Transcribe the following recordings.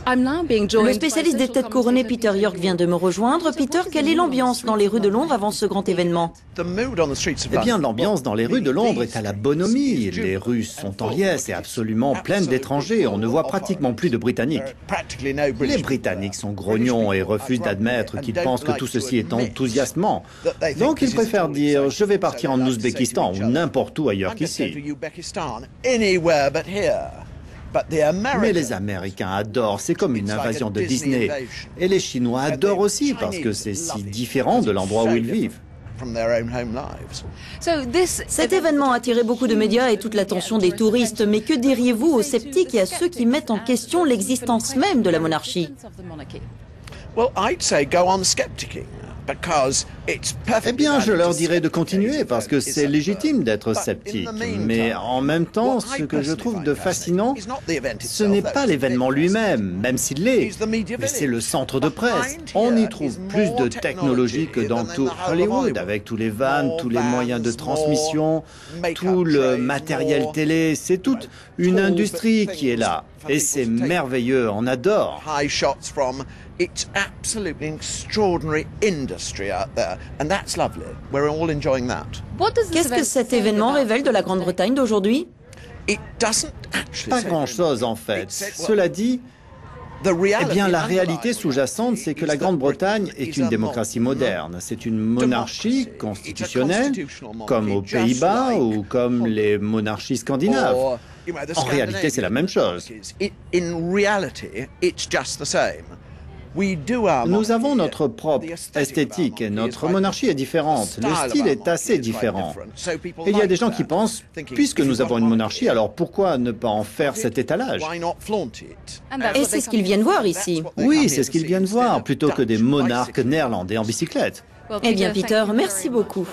Le spécialiste des têtes couronnées Peter York vient de me rejoindre. Peter, quelle est l'ambiance dans les rues de Londres avant ce grand événement? Eh bien, l'ambiance dans les rues de Londres est à la bonhomie. Les rues sont en liesse et absolument pleines d'étrangers. On ne voit pratiquement plus de Britanniques. Les Britanniques sont grognons et refusent d'admettre qu'ils pensent que tout ceci est enthousiasmant. Donc ils préfèrent dire « je vais partir en Ouzbékistan » ou n'importe où ailleurs qu'ici. Mais les Américains adorent, c'est comme une invasion de Disney. Et les Chinois adorent aussi parce que c'est si différent de l'endroit où ils vivent. Cet événement a attiré beaucoup de médias et toute l'attention des touristes. Mais que diriez-vous aux sceptiques et à ceux qui mettent en question l'existence même de la monarchie? Eh bien, je leur dirais de continuer parce que c'est légitime d'être sceptique. Mais en même temps, ce que je trouve de fascinant, ce n'est pas l'événement lui-même, même s'il l'est, mais c'est le centre de presse. On y trouve plus de technologie que dans tout Hollywood, avec tous les vannes, tous les moyens de transmission, tout le matériel télé. C'est toute une industrie qui est là. Et c'est merveilleux, on adore. It's absolutely extraordinary industry out there, and that's lovely. We're all enjoying that. Qu'est-ce que cet événement révèle de la Grande-Bretagne d'aujourd'hui? Pas grand-chose en fait. Cela dit, eh bien, la réalité sous-jacente, c'est que la Grande-Bretagne est une démocratie moderne. C'est une monarchie constitutionnelle, comme aux Pays-Bas ou comme les monarchies scandinaves. En réalité, c'est la même chose. Nous avons notre propre esthétique et notre monarchie est différente. Le style est assez différent. Et il y a des gens qui pensent, puisque nous avons une monarchie, alors pourquoi ne pas en faire cet étalage? Et c'est ce qu'ils viennent voir ici. Oui, c'est ce qu'ils viennent voir, plutôt que des monarques néerlandais en bicyclette. Eh bien, Peter, merci beaucoup.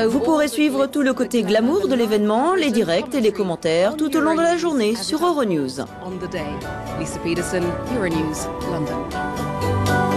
Vous pourrez suivre tout le côté glamour de l'événement, les directs et les commentaires tout au long de la journée sur Euronews. Lisa Peterson, Euronews, London.